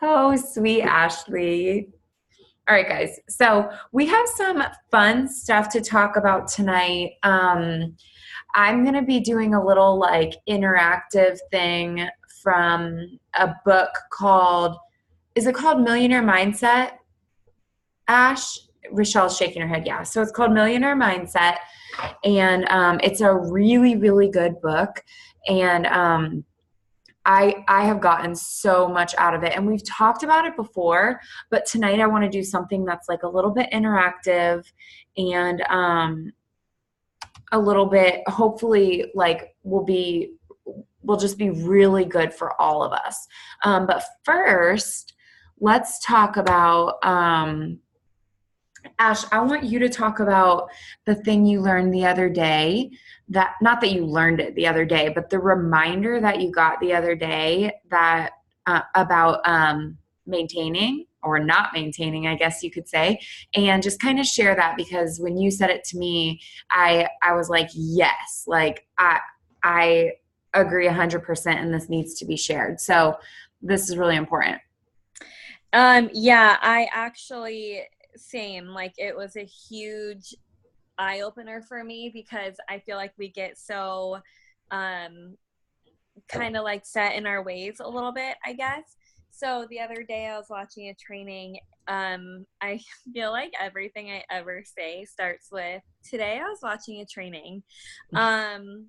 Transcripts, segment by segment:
Oh, sweet Ashley. All right, guys. So we have some fun stuff to talk about tonight. I'm going to be doing a little like interactive thing from a book called, is it called Millionaire Mindset? Ash? Rochelle's shaking her head. Yeah. So it's called Millionaire Mindset. And it's a really, really good book. And I have gotten so much out of it, and we've talked about it before, but tonight I want to do something that's like a little bit interactive and a little bit hopefully like will just be really good for all of us. But first, let's talk about Ash, I want you to talk about the thing you learned the other day, that not that you learned it the other day, but the reminder that you got the other day that about maintaining or not maintaining, I guess you could say, and just kind of share that because when you said it to me, I was like, yes, like I agree 100% and this needs to be shared. So this is really important. Yeah, I actually same. Like it was a huge eye opener for me because I feel like we get so um kind of like set in our ways a little bit, I guess. So the other day I was watching a training. I feel like everything I ever say starts with today I was watching a training. Um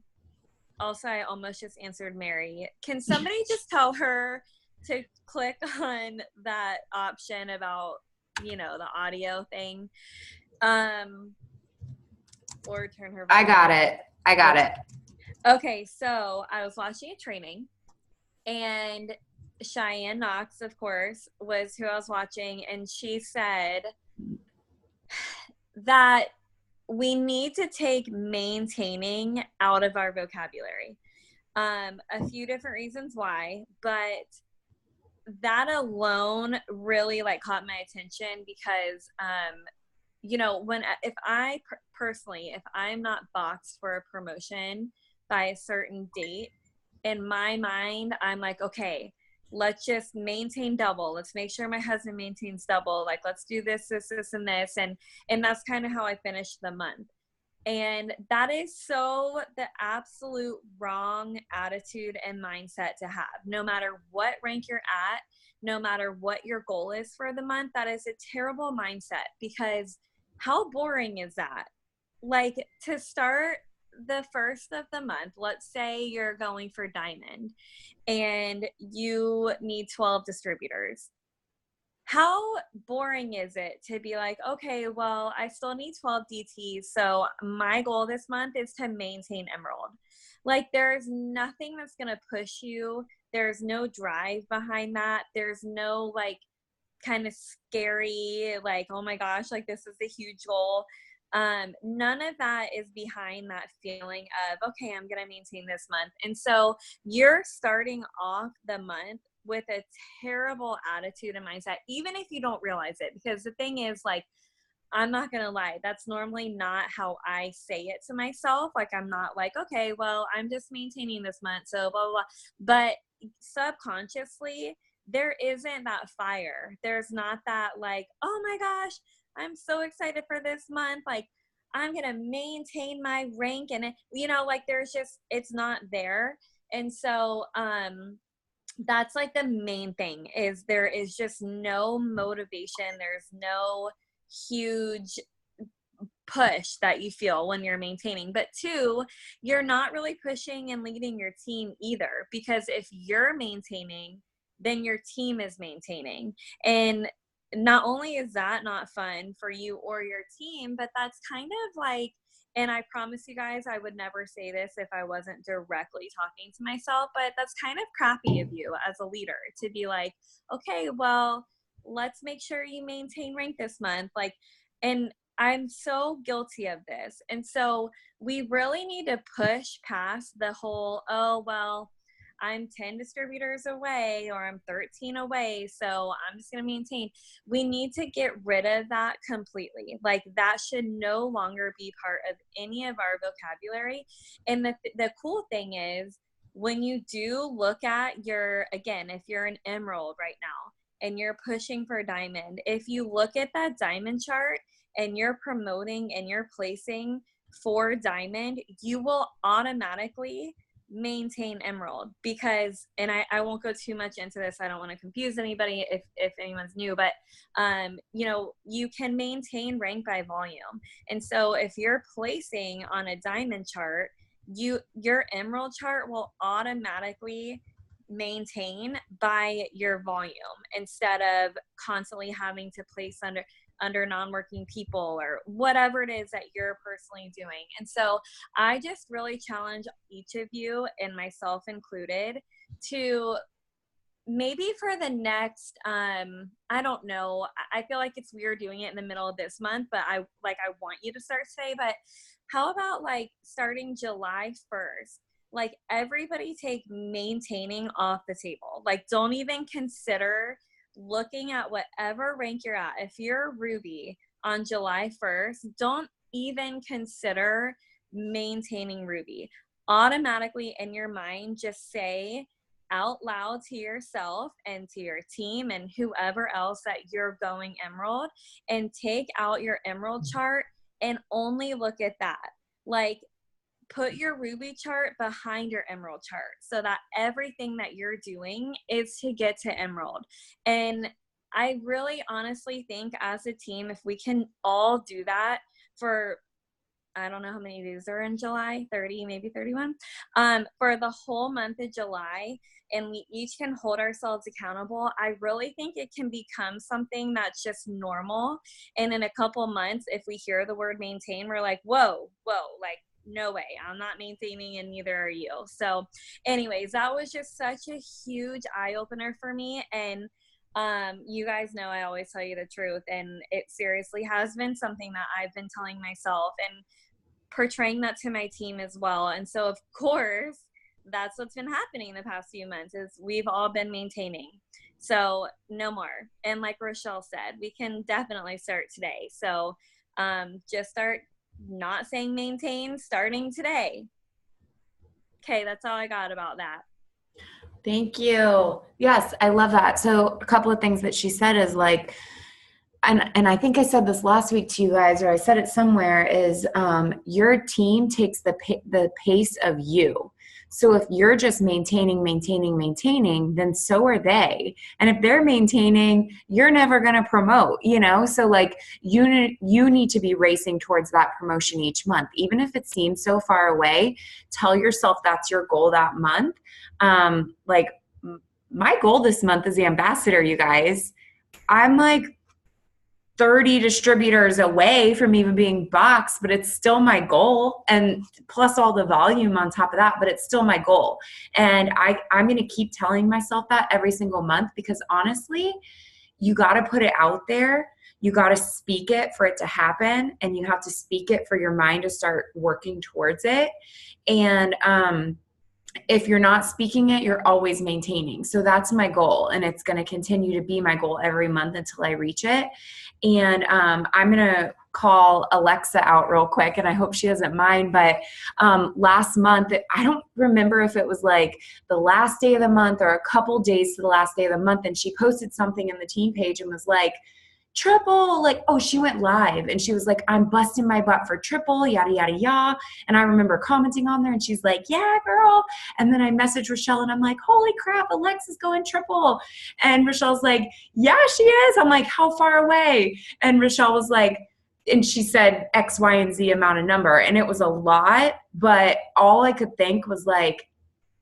Also, I almost just answered Mary. Can somebody just tell her to click on that option about, the audio thing? Um, or turn her I volume got down. it. I got Okay. it. Okay, so I was watching a training and Cheyenne Knox, of course, was who I was watching, and she said that we need to take maintaining out of our vocabulary. A few different reasons why, but that alone really like caught my attention because when if I personally if I'm not boxed for a promotion by a certain date, in my mind I'm like, okay, let's just maintain double, let's make sure my husband maintains double, like let's do this and this, and that's kind of how I finished the month. And that is so the absolute wrong attitude and mindset to have. No matter what rank you're at, no matter what your goal is for the month, that is a terrible mindset because how boring is that? Like to start the first of the month, let's say you're going for diamond and you need 12 distributors. How boring is it to be like, okay, well, I still need 12 DTs. So my goal this month is to maintain Emerald. Like, there's nothing that's going to push you. There's no drive behind that. There's no like kind of scary, like, oh my gosh, like this is a huge goal. None of that is behind that feeling of, okay, I'm going to maintain this month. And so you're starting off the month with a terrible attitude and mindset, even if you don't realize it. Because the thing is, like, I'm not going to lie, that's normally not how I say it to myself. Like, I'm not like, okay, well, I'm just maintaining this month, so blah, blah, blah. But subconsciously, there isn't that fire. There's not that, like, oh my gosh, I'm so excited for this month. Like, I'm going to maintain my rank. And, like, there's just, it's not there. And so, that's like the main thing is there is just no motivation. There's no huge push that you feel when you're maintaining. But two, you're not really pushing and leading your team either, because if you're maintaining, then your team is maintaining. And not only is that not fun for you or your team, but that's kind of like, and I promise you guys, I would never say this if I wasn't directly talking to myself, but that's kind of crappy of you as a leader to be like, okay, well, let's make sure you maintain rank this month. Like, and I'm so guilty of this. And so we really need to push past the whole, oh, well, I'm 10 distributors away or I'm 13 away, so I'm just going to maintain. We need to get rid of that completely. Like, that should no longer be part of any of our vocabulary. And the cool thing is, when you do look at your, again, if you're an emerald right now, and you're pushing for diamond, if you look at that diamond chart and you're promoting and you're placing for diamond, you will automatically maintain emerald. Because, and I won't go too much into this, I don't want to confuse anybody if anyone's new, but you know, you can maintain rank by volume. And so if you're placing on a diamond chart, your emerald chart will automatically maintain by your volume, instead of constantly having to place under non-working people or whatever it is that you're personally doing. And so I just really challenge each of you, and myself included, to maybe for the next I don't know, I feel like it's weird doing it in the middle of this month, but I want you to start today, but how about like starting July 1st, like everybody take maintaining off the table. Like don't even consider looking at whatever rank you're at. If you're ruby on July 1st, don't even consider maintaining ruby. Automatically in your mind, just say out loud to yourself and to your team and whoever else that you're going emerald, and take out your emerald chart and only look at that. Like put your ruby chart behind your emerald chart so that everything that you're doing is to get to emerald. And I really honestly think as a team, if we can all do that for, I don't know how many days are in July, 30, maybe 31, for the whole month of July, and we each can hold ourselves accountable, I really think it can become something that's just normal. And in a couple months, if we hear the word maintain, we're like, whoa, like, no way, I'm not maintaining, and neither are you. So anyways, that was just such a huge eye-opener for me. And you guys know I always tell you the truth, and it seriously has been something that I've been telling myself and portraying that to my team as well. And so of course that's what's been happening the past few months, is we've all been maintaining. So no more. And like Rochelle said, we can definitely start today. So just start not saying maintain starting today. Okay, that's all I got about that. Thank you. Yes, I love that. So a couple of things that she said is like, and I think I said this last week to you guys, or I said it somewhere, is your team takes the pace of you. So if you're just maintaining, then so are they. And if they're maintaining, you're never going to promote, you know? So like you need to be racing towards that promotion each month. Even if it seems so far away, tell yourself that's your goal that month. Like my goal this month is the ambassador, you guys. I'm like 30 distributors away from even being boxed, but it's still my goal, and plus all the volume on top of that, but it's still my goal. And I'm going to keep telling myself that every single month, because honestly, you got to put it out there. You got to speak it for it to happen, and you have to speak it for your mind to start working towards it. And if you're not speaking it, you're always maintaining. So that's my goal, and it's going to continue to be my goal every month until I reach it. And I'm going to call Alexa out real quick, and I hope she doesn't mind. But last month, I don't remember if it was like the last day of the month or a couple days to the last day of the month, and she posted something in the team page and was like, triple, like, oh, she went live and she was like, I'm busting my butt for triple, yada, yada, yada. And I remember commenting on there, and she's like, yeah, girl. And then I messaged Rochelle and I'm like, holy crap, Alexa's going triple. And Rochelle's like, yeah, she is. I'm like, how far away? And Rochelle was like, and she said X, Y, and Z amount of number. And it was a lot, but all I could think was like,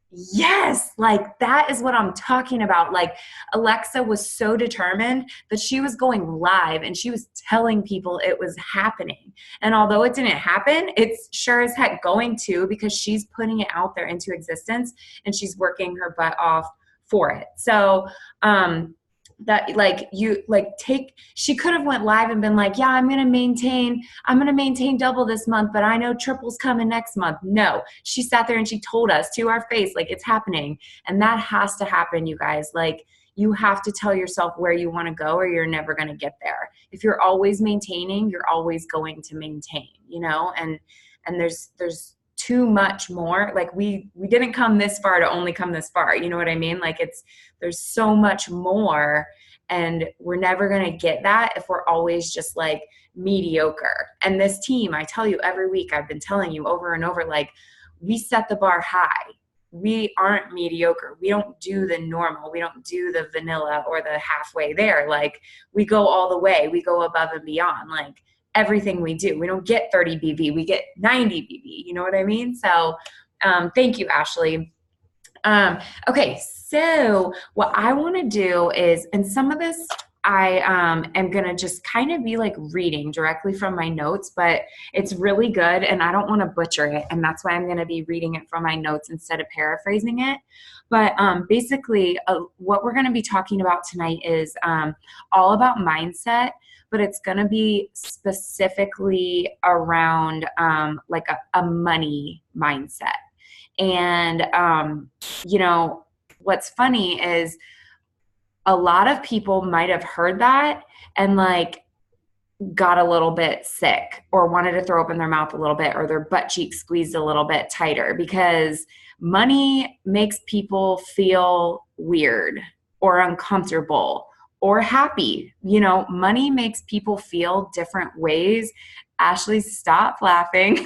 yes, like that is what I'm talking about. Like Alexa was so determined that she was going live and she was telling people it was happening. And although it didn't happen, it's sure as heck going to, because she's putting it out there into existence and she's working her butt off for it. So, that like you like take, she could have went live and been like, yeah, I'm going to maintain double this month, but I know triple's coming next month. No, she sat there and she told us to our face, like, it's happening. And that has to happen, you guys. Like, you have to tell yourself where you want to go, or you're never going to get there. If you're always maintaining, you're always going to maintain, you know. And there's too much more. Like we didn't come this far to only come this far. You know what I mean? Like there's so much more, and we're never going to get that if we're always just like mediocre. And this team, I tell you every week, I've been telling you over and over, like we set the bar high. We aren't mediocre. We don't do the normal. We don't do the vanilla or the halfway there. Like we go all the way. We go above and beyond. Like everything we do. We don't get 30 BV. We get 90 BV. You know what I mean? So thank you, Ashley. Okay, so what I want to do is, and some of this I am going to just kind of be like reading directly from my notes, but it's really good and I don't want to butcher it. And that's why I'm going to be reading it from my notes instead of paraphrasing it. But basically, what we're going to be talking about tonight is all about mindset, but it's going to be specifically around like a money mindset. And, you know, what's funny is a lot of people might have heard that and like got a little bit sick or wanted to throw up in their mouth a little bit or their butt cheek squeezed a little bit tighter, because money makes people feel weird or uncomfortable or happy. You know, money makes people feel different ways. Ashley, stop laughing.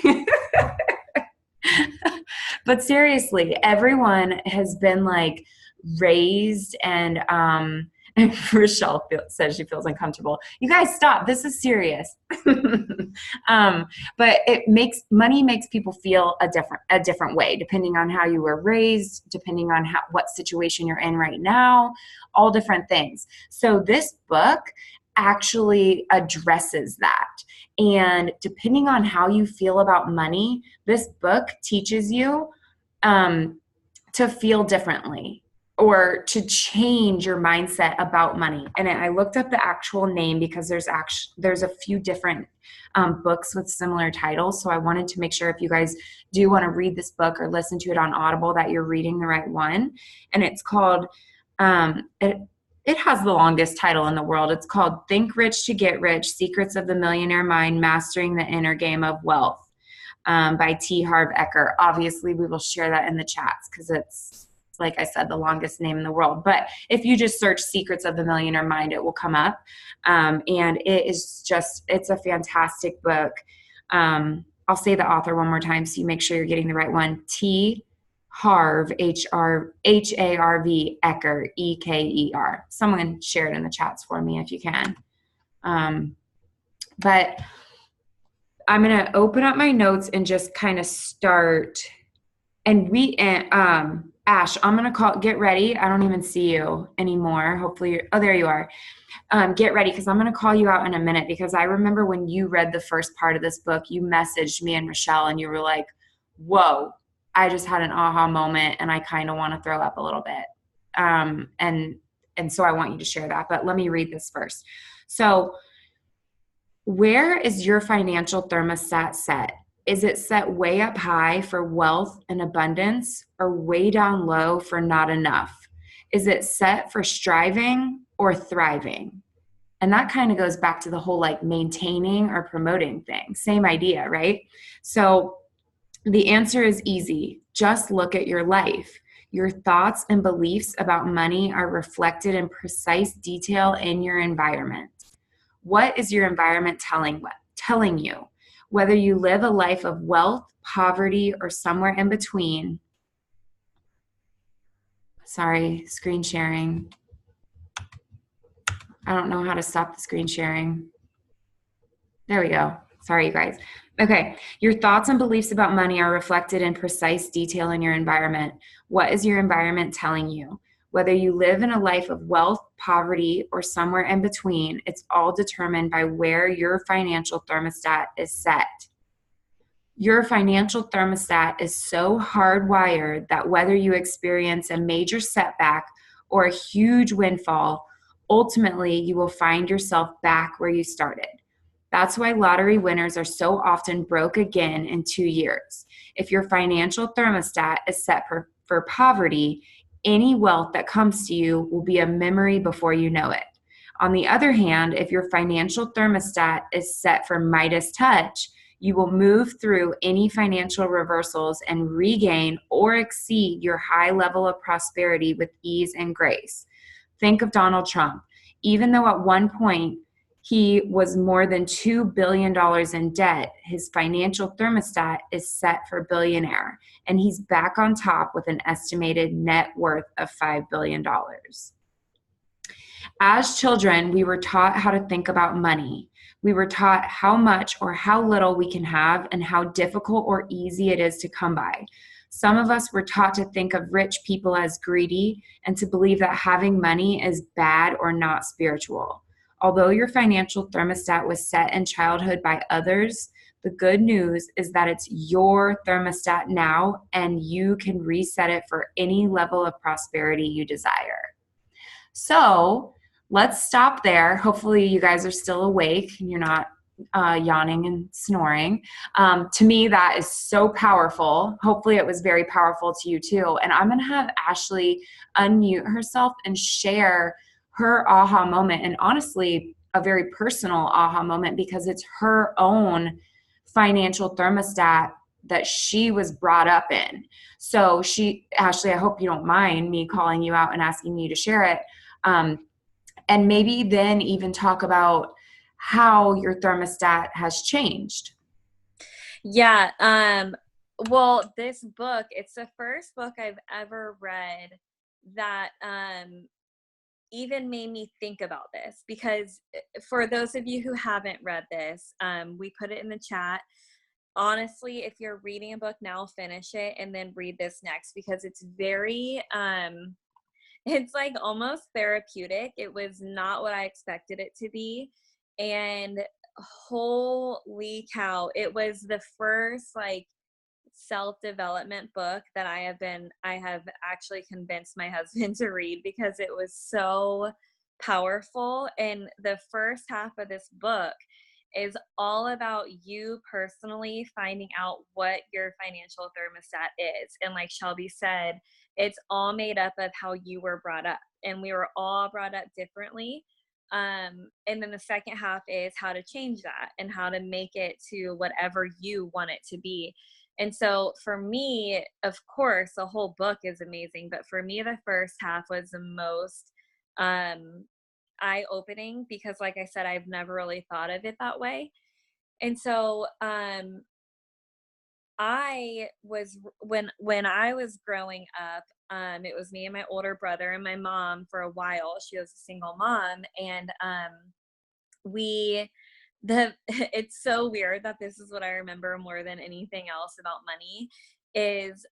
But seriously, everyone has been like raised and Rochelle says she feels uncomfortable. You guys stop. This is serious. But money makes people feel a different way, depending on how you were raised, depending on what situation you're in right now, all different things. So this book actually addresses that. And depending on how you feel about money, this book teaches you to feel differently or to change your mindset about money. And I looked up the actual name because there's a few different books with similar titles. So I wanted to make sure if you guys do want to read this book or listen to it on Audible that you're reading the right one. And it's called, it has the longest title in the world. It's called Think Rich to Get Rich, Secrets of the Millionaire Mind, Mastering the Inner Game of Wealth, by T. Harv Eker. Obviously, we will share that in the chats because it's, like I said, the longest name in the world. But if you just search Secrets of the Millionaire Mind, it will come up. And it is just, it's a fantastic book. I'll say the author one more time so you make sure you're getting the right one. T. Harv, Harv, Eker, Eker. Someone share it in the chats for me if you can. But I'm going to open up my notes and just kind of start. And Ash, I'm going to get ready. I don't even see you anymore. Hopefully, there you are. Get ready, because I'm going to call you out in a minute, because I remember when you read the first part of this book, you messaged me and Rochelle and you were like, whoa, I just had an aha moment and I kind of want to throw up a little bit. And so I want you to share that, but let me read this first. So, where is your financial thermostat set? Is it set way up high for wealth and abundance, or way down low for not enough? Is it set for striving or thriving? And that kind of goes back to the whole like maintaining or promoting thing. Same idea, right? So the answer is easy. Just look at your life. Your thoughts and beliefs about money are reflected in precise detail in your environment. What is your environment telling you? Whether you live a life of wealth, poverty, or somewhere in between. Sorry, screen sharing. I don't know how to stop the screen sharing. There we go. Sorry, you guys. Okay. Your thoughts and beliefs about money are reflected in precise detail in your environment. What is your environment telling you? Whether you live in a life of wealth, poverty, or somewhere in between, it's all determined by where your financial thermostat is set. Your financial thermostat is so hardwired that whether you experience a major setback or a huge windfall, ultimately you will find yourself back where you started. That's why lottery winners are so often broke again in 2 years. If your financial thermostat is set for poverty, any wealth that comes to you will be a memory before you know it. On the other hand, if your financial thermostat is set for Midas touch, You will move through any financial reversals and regain or exceed your high level of prosperity with ease and grace. Think of Donald Trump. Even though at one point he was more than $2 billion in debt, his financial thermostat is set for billionaire, and he's back on top with an estimated net worth of $5 billion. As children, we were taught how to think about money. We were taught how much or how little we can have and how difficult or easy it is to come by. Some of us were taught to think of rich people as greedy and to believe that having money is bad or not spiritual. Although your financial thermostat was set in childhood by others, the good news is that it's your thermostat now and you can reset it for any level of prosperity you desire. So let's stop there. Hopefully, you guys are still awake and you're not yawning and snoring. To me, that is so powerful. Hopefully, it was very powerful to you too. And I'm going to have Ashley unmute herself and share her aha moment. And honestly, a very personal aha moment because it's her own financial thermostat that she was brought up in. So, Ashley, I hope you don't mind me calling you out and asking you to share it. And maybe then even talk about how your thermostat has changed. Yeah. Well, this book, it's the first book I've ever read that even made me think about this, because for those of you who haven't read this, we put it in the chat. Honestly, if you're reading a book now, finish it and then read this next, because it's very it's like almost therapeutic. It was not what I expected it to be. And holy cow, it was the first like self-development book that I have actually convinced my husband to read, because it was so powerful. And the first half of this book is all about you personally finding out what your financial thermostat is. And like Shelby said, it's all made up of how you were brought up, and we were all brought up differently. And then the second half is how to change that and how to make it to whatever you want it to be. And so for me, of course, the whole book is amazing, but for me, the first half was the most um, eye-opening, because like I said, I've never really thought of it that way. And so I was when I was growing up, it was me and my older brother and my mom for a while. She was a single mom, and we the it's so weird that this is what I remember more than anything else about money is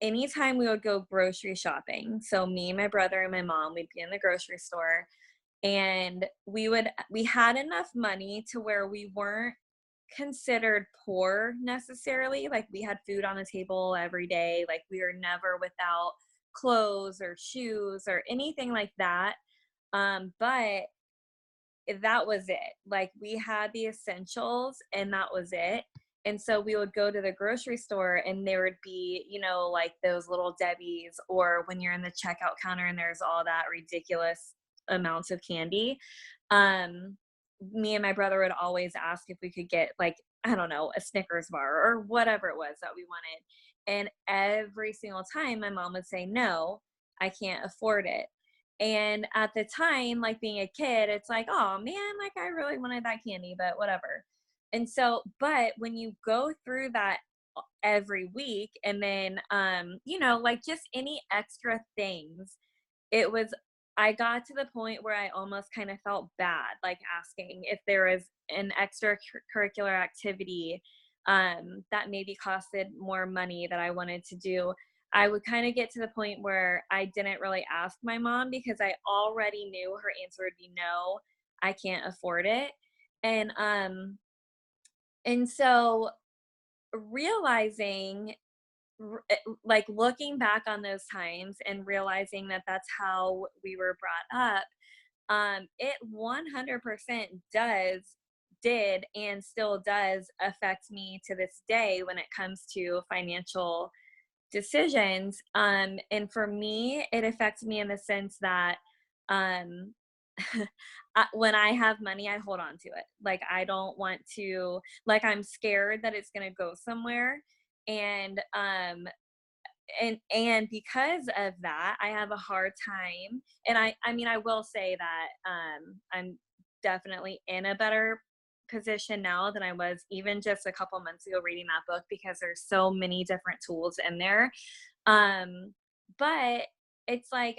anytime we would go grocery shopping. So me, my brother, and my mom, we'd be in the grocery store, and we had enough money to where we weren't considered poor necessarily. Like we had food on the table every day. Like we were never without clothes or shoes or anything like that. But that was it. Like we had the essentials and that was it. And so we would go to the grocery store and there would be, like those little Debbie's, or when you're in the checkout counter and there's all that ridiculous amounts of candy. Me and my brother would always ask if we could get, like, I don't know, a Snickers bar or whatever it was that we wanted. And every single time my mom would say, no, I can't afford it. And at the time, like being a kid, it's like, oh man, like I really wanted that candy, but whatever. And so, but when you go through that every week, and then, like just any extra things, it was, I got to the point where I almost kind of felt bad, like asking if there was an extracurricular activity that maybe costed more money that I wanted to do. I would kind of get to the point where I didn't really ask my mom, because I already knew her answer would be no, I can't afford it. And so realizing, like looking back on those times and realizing that that's how we were brought up, it 100% did and still does affect me to this day when it comes to financial decisions. And for me, it affects me in the sense that when I have money, I hold on to it. Like, I don't want to, like, I'm scared that it's going to go somewhere. And, and because of that, I have a hard time. And I mean, I will say that, I'm definitely in a better position now than I was even just a couple months ago reading that book, because there's so many different tools in there. Um, but it's like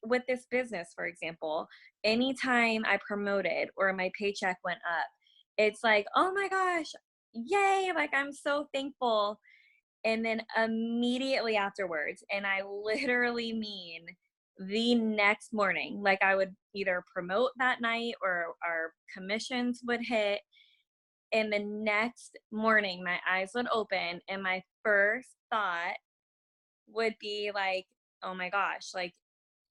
with this business, for example, anytime I promoted or my paycheck went up, it's like, oh my gosh, yay, like I'm so thankful. And then immediately afterwards, and I literally mean the next morning, like I would either promote that night or our commissions would hit. And the next morning, my eyes would open, and my first thought would be like, oh my gosh, like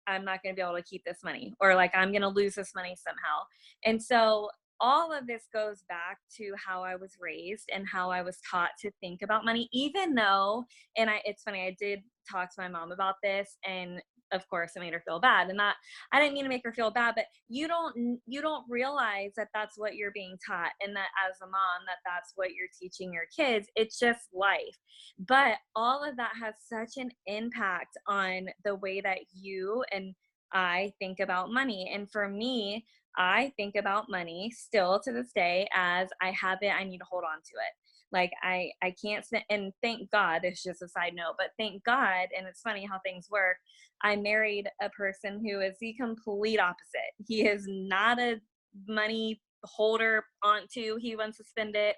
I'm not going to be able to keep this money, or like I'm going to lose this money somehow. And so all of this goes back to how I was raised and how I was taught to think about money, even though, it's funny, I did talk to my mom about this, and of course it made her feel bad. And that, I didn't mean to make her feel bad, but you don't realize that that's what you're being taught, and that as a mom, that's what you're teaching your kids. It's just life. But all of that has such an impact on the way that you and I think about money. And for me, I think about money still to this day as I have it, I need to hold on to it. Like I can't and thank God, it's just a side note, but thank God, and it's funny how things work. I married a person who is the complete opposite. He is not a money holder onto, he wants to spend it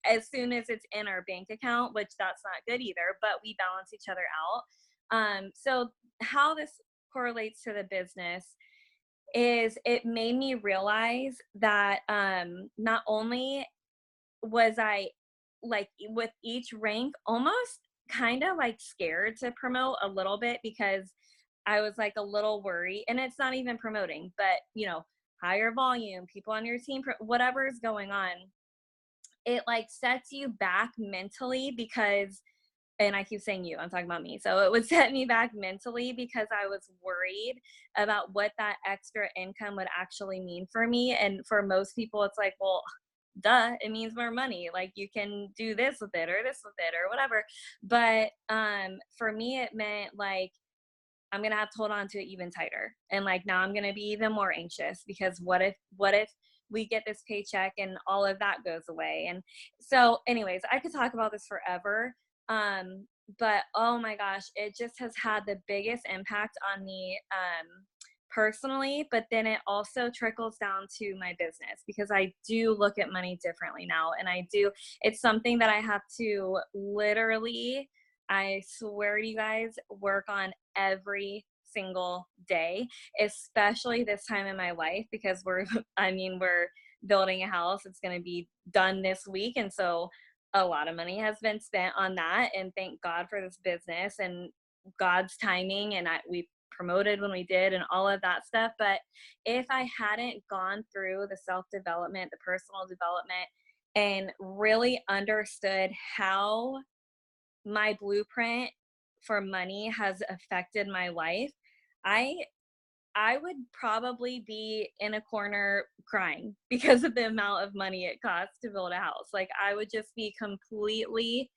as soon as it's in our bank account, which that's not good either, but we balance each other out. So how this correlates to the business is it made me realize that, not only was I, like, with each rank, almost kind of like scared to promote a little bit, because I was like a little worried, and it's not even promoting, but higher volume, people on your team, whatever is going on, it like sets you back mentally, because, and I keep saying you, I'm talking about me. So it would set me back mentally because I was worried about what that extra income would actually mean for me. And for most people, it's like, well, duh, it means more money. Like you can do this with it or this with it or whatever. But for me, it meant like I'm going to have to hold on to it even tighter. And like now I'm going to be even more anxious, because what if we get this paycheck and all of that goes away? And so anyways, I could talk about this forever. But oh my gosh, it just has had the biggest impact on me personally, but then it also trickles down to my business, because I do look at money differently now. And it's something that I have to literally, I swear to you guys, work on every single day, especially this time in my life, because we're building a house. It's going to be done this week. And so a lot of money has been spent on that. And thank God for this business and God's timing. And we promoted when we did and all of that stuff. But if I hadn't gone through the self-development, the personal development, and really understood how my blueprint for money has affected my life, I I would probably be in a corner crying because of the amount of money it costs to build a house. Like I would just be completely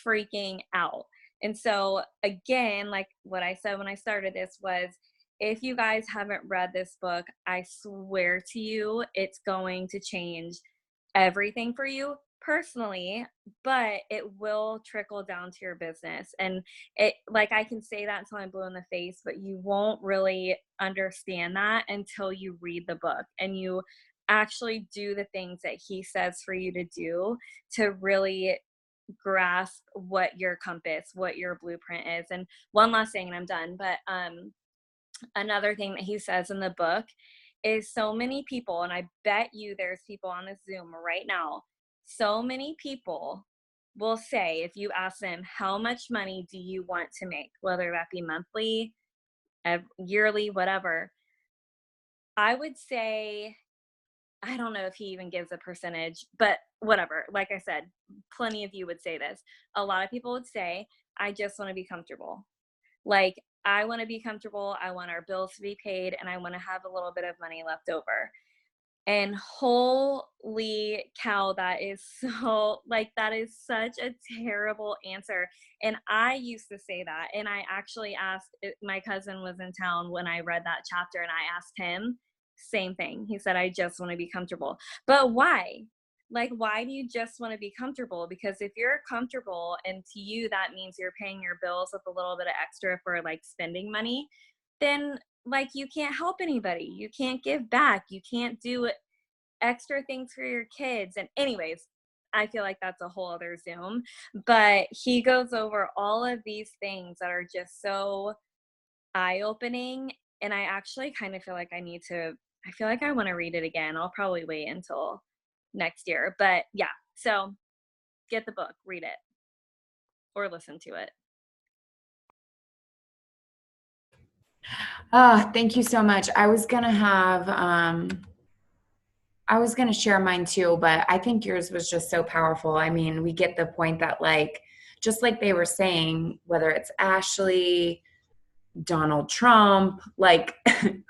freaking out. And so again, like what I said when I started this was, if you guys haven't read this book, I swear to you, it's going to change everything for you personally, but it will trickle down to your business. And it, like, I can say that until I'm blue in the face, but you won't really understand that until you read the book and you actually do the things that he says for you to do to really grasp what your compass, what your blueprint is. And one last thing and I'm done, but another thing that he says in the book is, so many people, and I bet you there's people on this Zoom right now, so many people will say, if you ask them, how much money do you want to make, whether that be monthly, yearly, whatever, I would say, I don't know if he even gives a percentage, but whatever. Like I said, plenty of you would say this. A lot of people would say, I just want to be comfortable. Like, I want to be comfortable. I want our bills to be paid, and I want to have a little bit of money left over. And holy cow, that is so, like, that is such a terrible answer. And I used to say that. And I actually asked, my cousin was in town when I read that chapter, and I asked him, same thing. He said, I just want to be comfortable. But why? Like, why do you just want to be comfortable? Because if you're comfortable and to you that means you're paying your bills with a little bit of extra for like spending money, then like you can't help anybody. You can't give back. You can't do extra things for your kids. And anyways, I feel like that's a whole other Zoom, but he goes over all of these things that are just so eye-opening. And I actually kind of feel like I feel like I want to read it again. I'll probably wait until next year. But yeah, so get the book, read it, or listen to it. Oh, thank you so much. I was going to share mine too, but I think yours was just so powerful. I mean, we get the point that, like, just like they were saying, whether it's Ashley, Donald Trump, like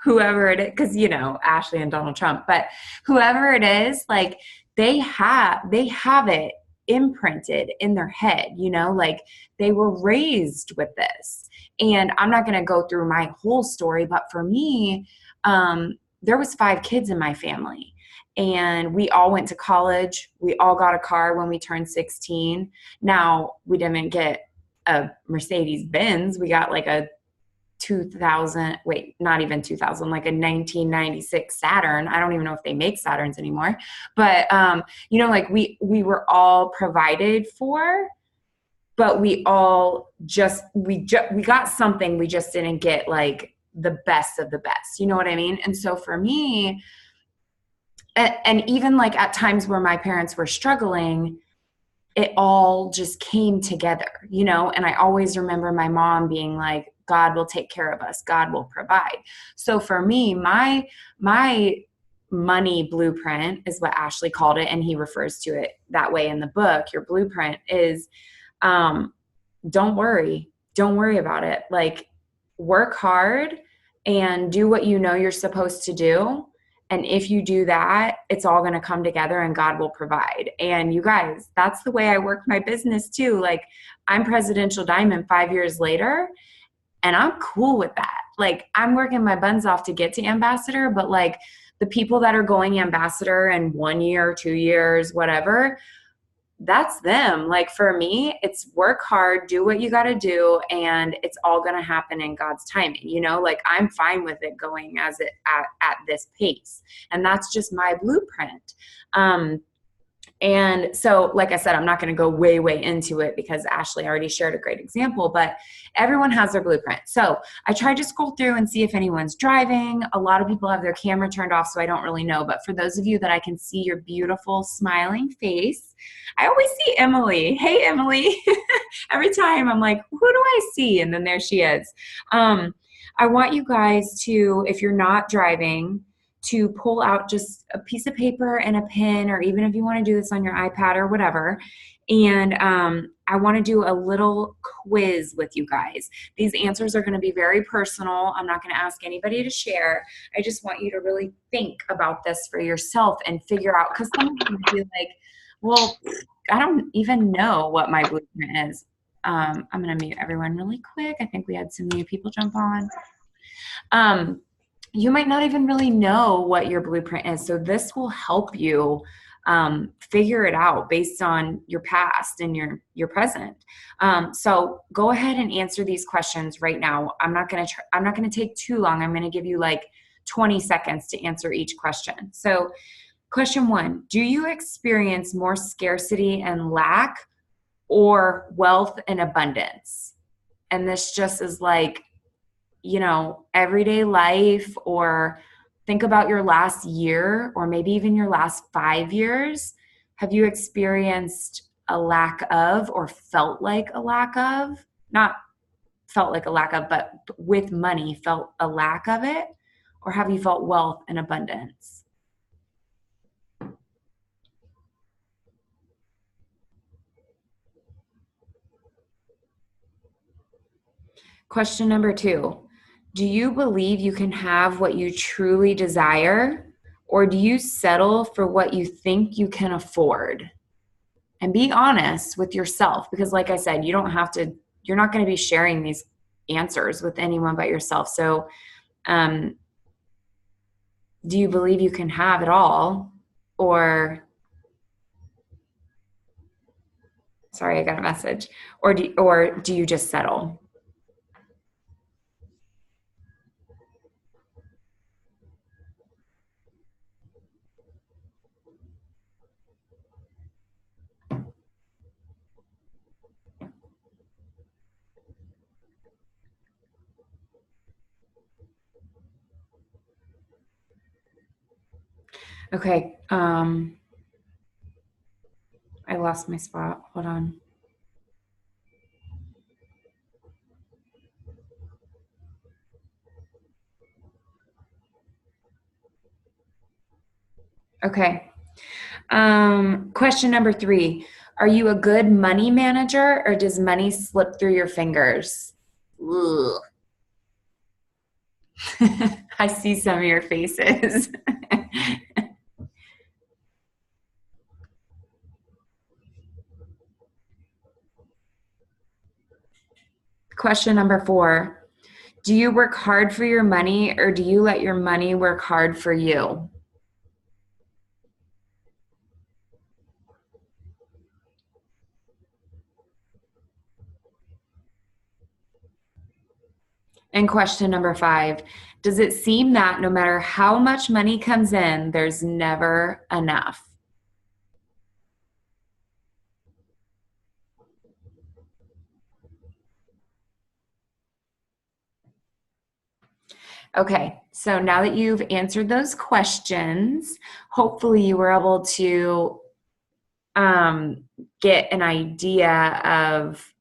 whoever it is, because Ashley and Donald Trump, but whoever it is, like they have it imprinted in their head, like they were raised with this. And I'm not going to go through my whole story, but for me, there was 5 kids in my family. And we all went to college. We all got a car when we turned 16. Now, we didn't get a Mercedes Benz. We got like a 2000, wait, not even 2000, like a 1996 Saturn. I don't even know if they make Saturns anymore. But like we were all provided for, but we got something, we just didn't get like the best of the best. You know what I mean? And so for me, and even like at times where my parents were struggling, it all just came together, and I always remember my mom being like, God will take care of us, God will provide. So for me, my money blueprint is what Ashley called it, and he refers to it that way in the book. Your blueprint is, um, don't worry about it. Like, work hard and do what you know you're supposed to do. And if you do that, it's all going to come together and God will provide. And you guys, that's the way I work my business too. Like, I'm Presidential Diamond 5 years later, and I'm cool with that. Like, I'm working my buns off to get to ambassador, but like the people that are going ambassador in 1 year, 2 years, whatever, that's them. Like, for me, it's work hard, do what you got to do, and it's all going to happen in God's timing. Like, I'm fine with it going as it at this pace, and that's just my blueprint. And so, like I said, I'm not going to go way into it because Ashley already shared a great example, but everyone has their blueprint. So I tried to scroll through and see if anyone's driving. A lot of people have their camera turned off, so I don't really know. But for those of you that I can see your beautiful smiling face, I always see Emily. Hey, Emily. Every time I'm like, who do I see? And then there she is. I want you guys to, if you're not driving, to pull out just a piece of paper and a pen, or even if you want to do this on your iPad or whatever. And I want to do a little quiz with you guys. These answers are going to be very personal. I'm not going to ask anybody to share. I just want you to really think about this for yourself and figure out, because some of you might be like, well, I don't even know what my blueprint is. I'm going to mute everyone really quick. I think we had some new people jump on. You might not even really know what your blueprint is. So this will help you figure it out based on your past and your present. So go ahead and answer these questions right now. I'm not going to take too long. I'm going to give you like 20 seconds to answer each question. So question 1, do you experience more scarcity and lack, or wealth and abundance? And this just is like, everyday life, or think about your last year, or maybe even your last 5 years. Have you experienced a lack of, or felt like a lack of? Not felt like a lack of, but with money, felt a lack of it? Or have you felt wealth and abundance? Question number 2. Do you believe you can have what you truly desire, or do you settle for what you think you can afford? And be honest with yourself, because like I said, you're not going to be sharing these answers with anyone but yourself. So, um, do you believe you can have it all, or sorry, I got a message, or do you just settle? Okay. I lost my spot. Hold on. Okay. Question number 3. Are you a good money manager, or does money slip through your fingers? Ugh. I see some of your faces. Question number 4. Do you work hard for your money, or do you let your money work hard for you? And question number 5. Does it seem that no matter how much money comes in, there's never enough? Okay, so now that you've answered those questions, hopefully you were able to um, get an idea of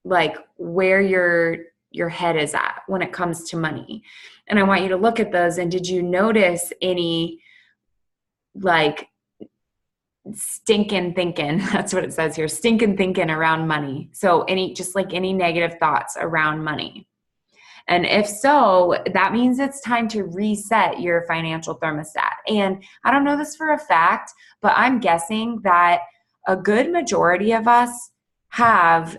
like where your head is at when it comes to money. And I want you to look at those. And did you notice any like stinking thinking? That's what it says here, stinking thinking around money. So any negative thoughts around money. And if so, that means it's time to reset your financial thermostat. And I don't know this for a fact, but I'm guessing that a good majority of us have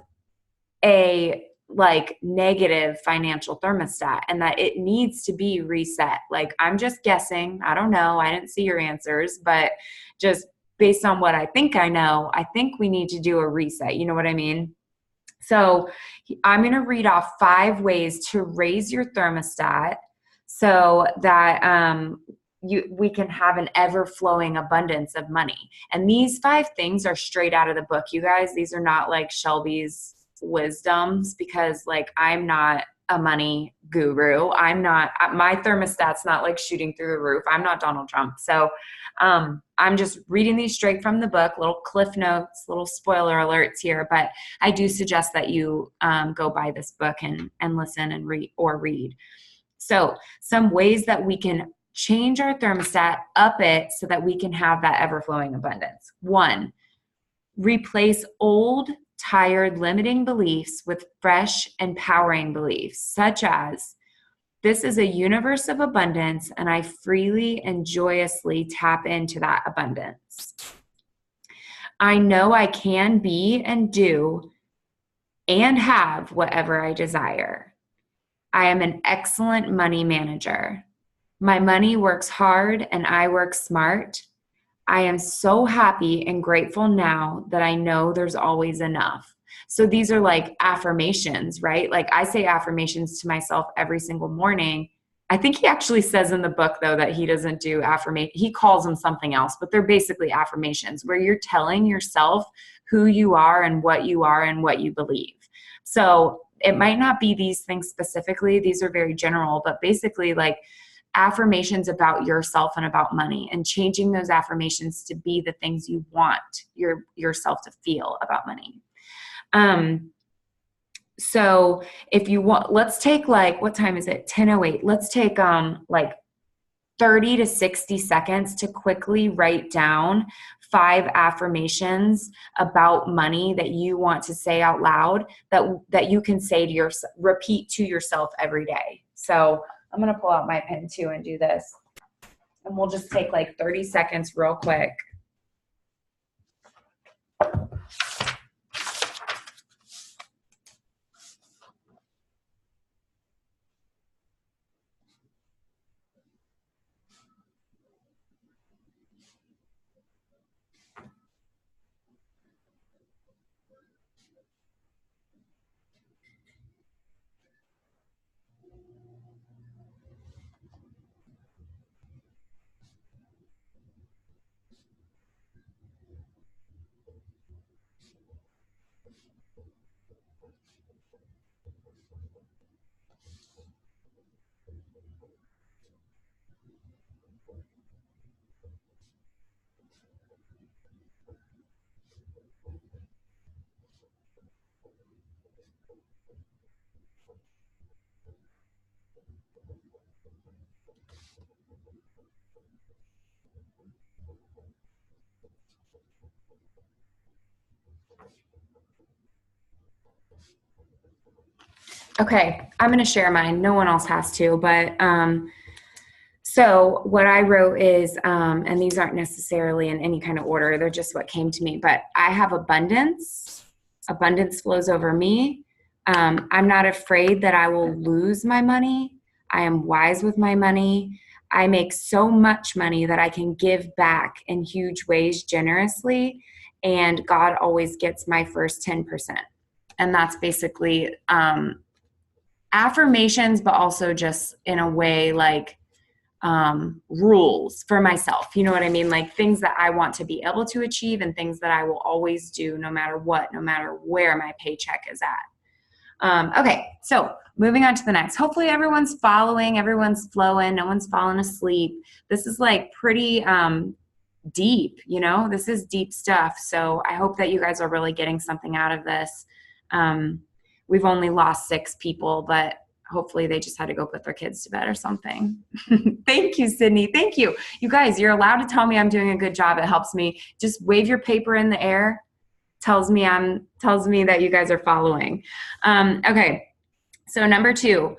a like negative financial thermostat, and that it needs to be reset. Like, I'm just guessing. I don't know. I didn't see your answers, but just based on what I think I know, I think we need to do a reset. You know what I mean? So I'm going to read off 5 ways to raise your thermostat so that we can have an ever flowing abundance of money. And these 5 things are straight out of the book, you guys. These are not like Shelby's wisdoms, because like I'm not a money guru. My thermostat's not like shooting through the roof. I'm not Donald Trump. So I'm just reading these straight from the book, little cliff notes, little spoiler alerts here, but I do suggest that you go buy this book and listen and read. So some ways that we can change our thermostat, up it so that we can have that ever-flowing abundance. 1, replace old, tired, limiting beliefs with fresh, empowering beliefs, such as, this is a universe of abundance, and I freely and joyously tap into that abundance. I know I can be and do and have whatever I desire. I am an excellent money manager. My money works hard and I work smart. I am so happy and grateful now that I know there's always enough. So these are like affirmations, right? Like I say affirmations to myself every single morning. I think he actually says in the book, though, that he doesn't do affirmation. He calls them something else, but they're basically affirmations where you're telling yourself who you are and what you believe. So it might not be these things specifically. These are very general, but basically like affirmations about yourself and about money, and changing those affirmations to be the things you want yourself to feel about money. So if you want, let's take like, what time is it? 10:08. Let's take like 30 to 60 seconds to quickly write down 5 affirmations about money that you want to say out loud that you can say to yourself, repeat to yourself every day. So I'm going to pull out my pen too and do this. And we'll just take like 30 seconds real quick. Okay, I'm going to share mine. No one else has to, but so what I wrote is, and these aren't necessarily in any kind of order, they're just what came to me, but I have abundance. Abundance flows over me. I'm not afraid that I will lose my money. I am wise with my money. I make so much money that I can give back in huge ways generously, and God always gets my first 10%. And that's basically affirmations, but also just in a way like rules for myself. You know what I mean? Like things that I want to be able to achieve and things that I will always do no matter what, no matter where my paycheck is at. Okay, so moving on to the next. Hopefully everyone's following, everyone's flowing, no one's falling asleep. This is like pretty deep, you know, this is deep stuff. So I hope that you guys are really getting something out of this. We've only lost 6 people, but hopefully they just had to go put their kids to bed or something. Thank you, Sydney. Thank you. You guys, you're allowed to tell me I'm doing a good job. It helps me. Just wave your paper in the air. Tells me that you guys are following. Okay. So number 2.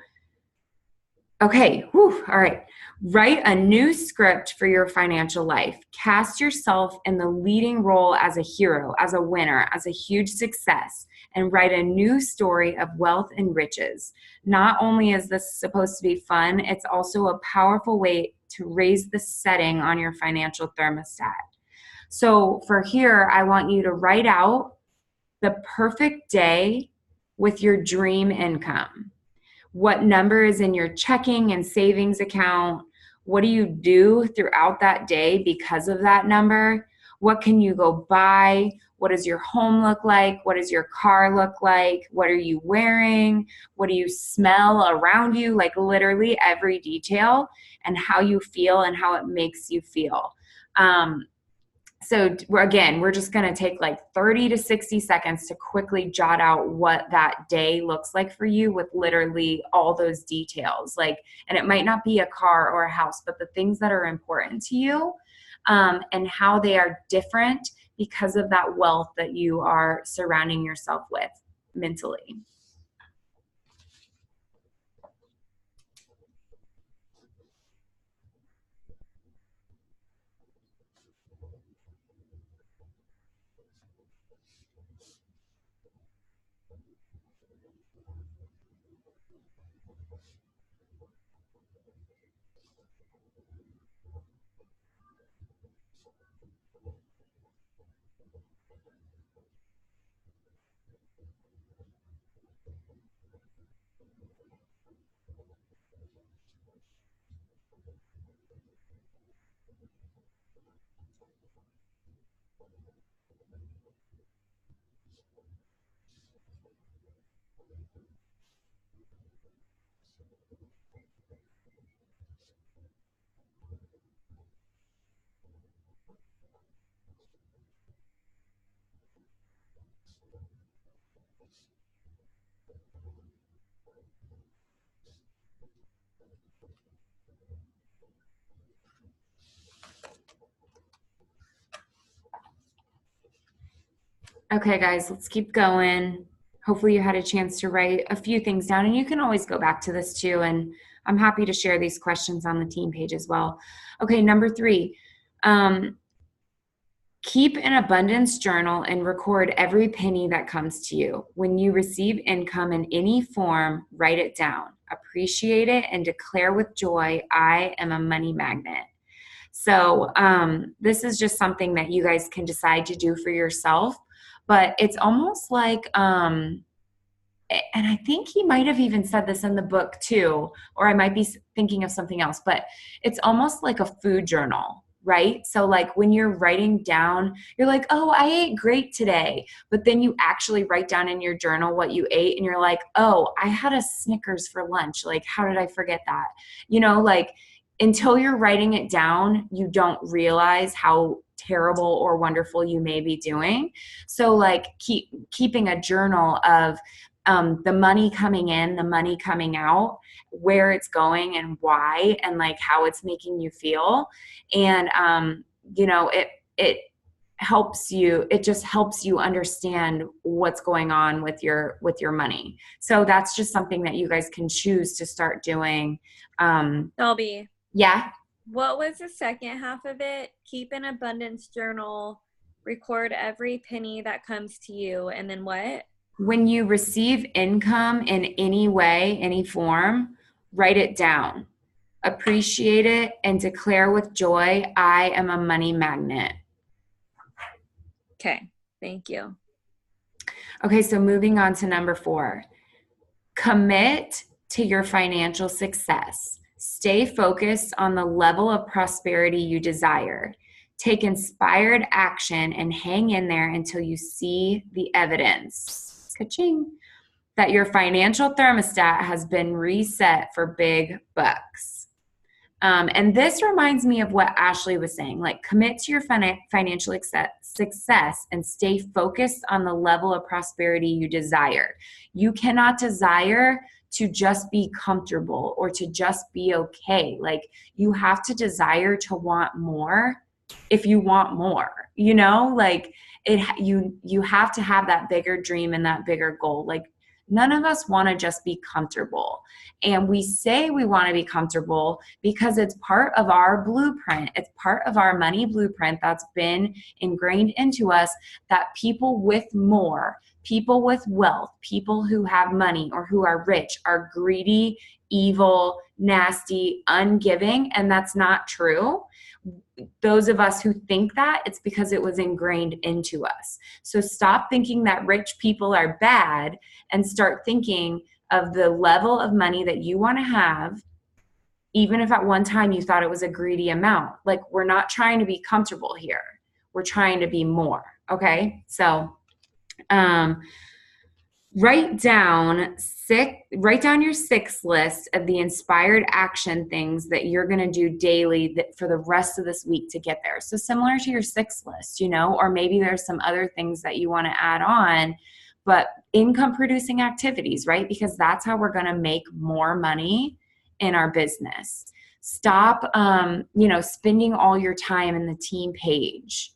Okay. Whew, all right. Write a new script for your financial life. Cast yourself in the leading role as a hero, as a winner, as a huge success, and write a new story of wealth and riches. Not only is this supposed to be fun, it's also a powerful way to raise the setting on your financial thermostat. So for here, I want you to write out the perfect day with your dream income. What number is in your checking and savings account? What do you do throughout that day because of that number? What can you go buy? What does your home look like? What does your car look like? What are you wearing? What do you smell around you? Like literally every detail, and how you feel and how it makes you feel. So again, we're just going to take like 30 to 60 seconds to quickly jot out what that day looks like for you with literally all those details. Like, and it might not be a car or a house, but the things that are important to you, and how they are different because of that wealth that you are surrounding yourself with mentally. Okay, guys, let's keep going. Hopefully, you had a chance to write a few things down, and you can always go back to this too. And I'm happy to share these questions on the team page as well. Okay, number three, um, keep an abundance journal and record every penny that comes to you. When you receive income in any form, write it down, appreciate it, and declare with joy, I am a money magnet. So this is just something that you guys can decide to do for yourself, but it's almost like, and I think he might have even said this in the book too, or I might be thinking of something else, but it's almost like a food journal, right? So like when you're writing down, you're like, oh, I ate great today. But then you actually write down in your journal what you ate and you're like, oh, I had a Snickers for lunch. Like, how did I forget that? Like until you're writing it down, you don't realize how terrible or wonderful you may be doing. So like keeping a journal of the money coming in, the money coming out, where it's going and why, and like how it's making you feel. And, it helps you, it just helps you understand what's going on with your money. So that's just something that you guys can choose to start doing. Shelby, Yeah. what was the second half of it? Keep an abundance journal, record every penny that comes to you, and then what? When you receive income in any way, any form, write it down, appreciate it, and declare with joy, I am a money magnet. Okay, thank you. Okay, so moving on to number 4. Commit to your financial success. Stay focused on the level of prosperity you desire. Take inspired action and hang in there until you see the evidence. Ka-ching. That your financial thermostat has been reset for big bucks. And this reminds me of what Ashley was saying, like commit to your financial success and stay focused on the level of prosperity you desire. You cannot desire to just be comfortable or to just be okay. Like you have to desire to want more if you want more, like you have to have that bigger dream and that bigger goal. Like none of us want to just be comfortable. And we say we want to be comfortable because it's part of our blueprint. It's part of our money blueprint that's been ingrained into us that people with more, people with wealth, people who have money or who are rich are greedy, evil, nasty, ungiving, and that's not true. Those of us who think that, it's because it was ingrained into us. So stop thinking that rich people are bad and start thinking of the level of money that you want to have, even if at one time you thought it was a greedy amount. Like we're not trying to be comfortable here. We're trying to be more. Okay. So, write down your 6 list of the inspired action things that you're going to do daily for the rest of this week to get there. So similar to your 6 list, or maybe there's some other things that you want to add on, but income producing activities, right? Because that's how we're going to make more money in our business. Stop, spending all your time in the team page.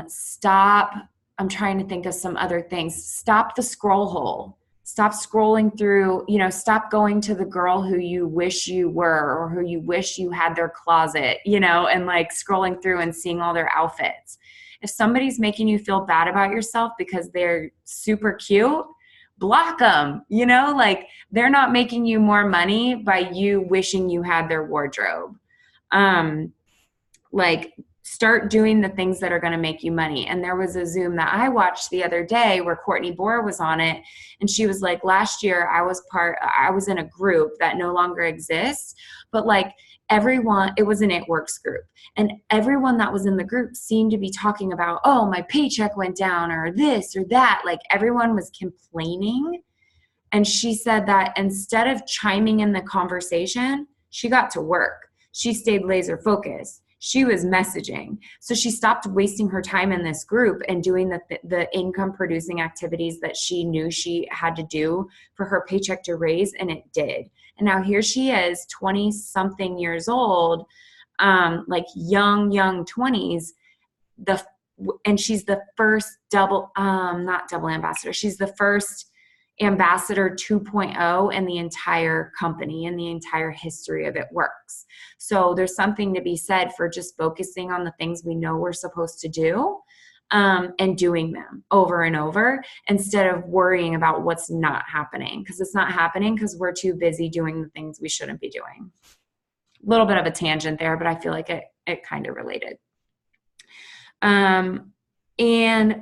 Stop. I'm trying to think of some other things. Stop the scroll hole. Stop scrolling through, stop going to the girl who you wish you were or who you wish you had their closet, and like scrolling through and seeing all their outfits. If somebody's making you feel bad about yourself because they're super cute, block them, like they're not making you more money by you wishing you had their wardrobe. Like start doing the things that are going to make you money. And there was a Zoom that I watched the other day where Courtney Bohr was on it. And she was like, last year I was in a group that no longer exists, but like everyone, it was an It Works group. And everyone that was in the group seemed to be talking about, oh, my paycheck went down or this or that. Like everyone was complaining. And she said that instead of chiming in the conversation, she got to work. She stayed laser focused. She was messaging. So she stopped wasting her time in this group and doing the income producing activities that she knew she had to do for her paycheck to raise, and it did. And now here she is, 20 something years old, like young 20s. and she's the first not double ambassador. She's the first ambassador 2.0 in the entire company, in the entire history of It Works. So there's something to be said for just focusing on the things we know we're supposed to do, and doing them over and over instead of worrying about what's not happening, because it's not happening because we're too busy doing the things we shouldn't be doing. A little bit of a tangent there, but I feel like it kind of related. And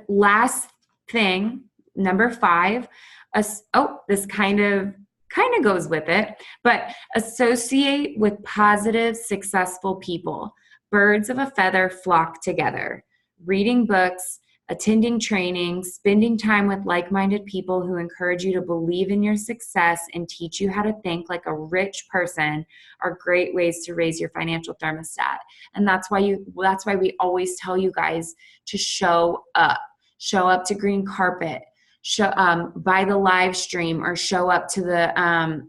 last thing, number 5, this kind of goes with it, but associate with positive, successful people. Birds of a feather flock together. Reading books, attending training, spending time with like-minded people who encourage you to believe in your success and teach you how to think like a rich person are great ways to raise your financial thermostat. And that's why we always tell you guys to show up to green carpet, buy the live stream, or show up to the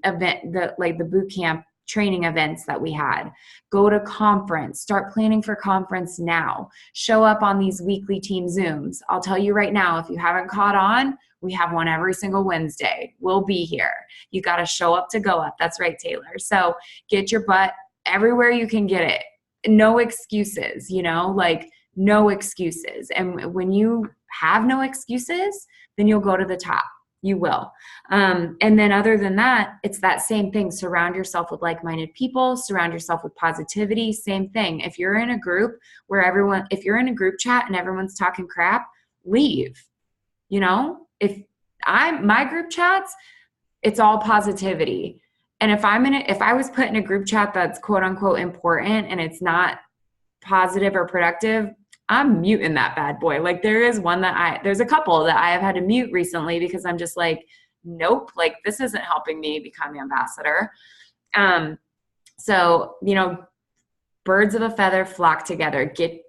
event, the boot camp training events that we had. Go to conference, start planning for conference now. Show up on these weekly team Zooms. I'll tell you right now, if you haven't caught on, we have one every single Wednesday. We'll be here. You got to show up to go up. That's right, Taylor. So get your butt everywhere you can get it. No excuses, no excuses. And when you have no excuses, then you'll go to the top. You will. And then other than that, it's that same thing. Surround yourself with like-minded people, surround yourself with positivity. Same thing. If you're in a group if you're in a group chat and everyone's talking crap, leave. If my group chats, it's all positivity. And if I was put in a group chat that's quote unquote important and it's not positive or productive, I'm muting that bad boy. There's a couple that I have had to mute recently because I'm just like, nope, this isn't helping me become ambassador. So, birds of a feather flock together.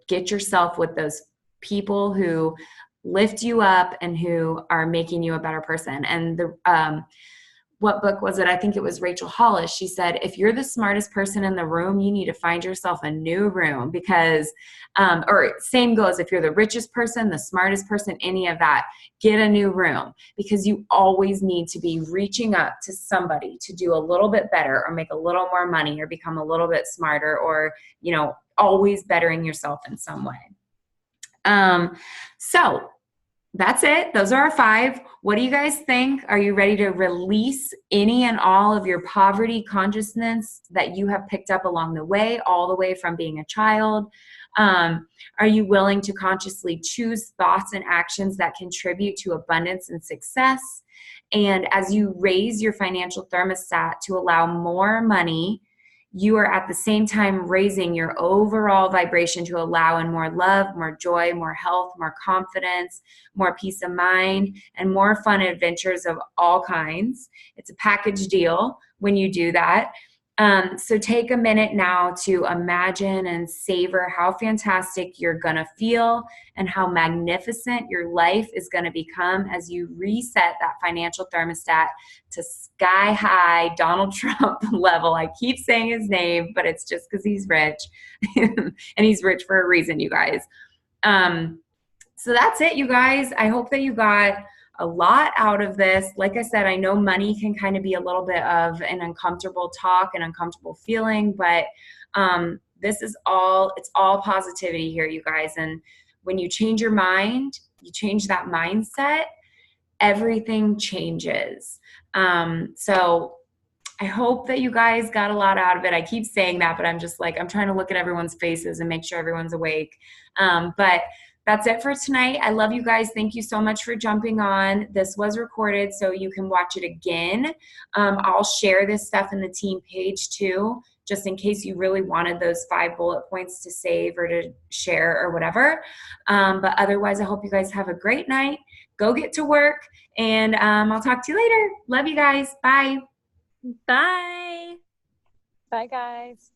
Get yourself with those people who lift you up and who are making you a better person. And what book was it? I think it was Rachel Hollis. She said, if you're the smartest person in the room, you need to find yourself a new room because, or same goes, if you're the richest person, the smartest person, any of that, get a new room because you always need to be reaching up to somebody to do a little bit better or make a little more money or become a little bit smarter or, always bettering yourself in some way. So that's it. Those are our 5. What do you guys think? Are you ready to release any and all of your poverty consciousness that you have picked up along the way, all the way from being a child? Are you willing to consciously choose thoughts and actions that contribute to abundance and success? And as you raise your financial thermostat to allow more money, you are at the same time raising your overall vibration to allow in more love, more joy, more health, more confidence, more peace of mind, and more fun adventures of all kinds. It's a package deal when you do that. So take a minute now to imagine and savor how fantastic you're going to feel and how magnificent your life is going to become as you reset that financial thermostat to sky high Donald Trump level. I keep saying his name, but it's just because he's rich and he's rich for a reason, you guys. So that's it, you guys. I hope that you got a lot out of this. Like I said, I know money can kind of be a little bit of an uncomfortable talk, an uncomfortable feeling, but it's all positivity here, you guys. And when you change your mind, you change that mindset, everything changes. So I hope that you guys got a lot out of it. I keep saying that, but I'm just I'm trying to look at everyone's faces and make sure everyone's awake. But that's it for tonight. I love you guys. Thank you so much for jumping on. This was recorded, so you can watch it again. I'll share this stuff in the team page too, just in case you really wanted those 5 bullet points to save or to share or whatever. But otherwise, I hope you guys have a great night. Go get to work, and I'll talk to you later. Love you guys. Bye. Bye. Bye, guys.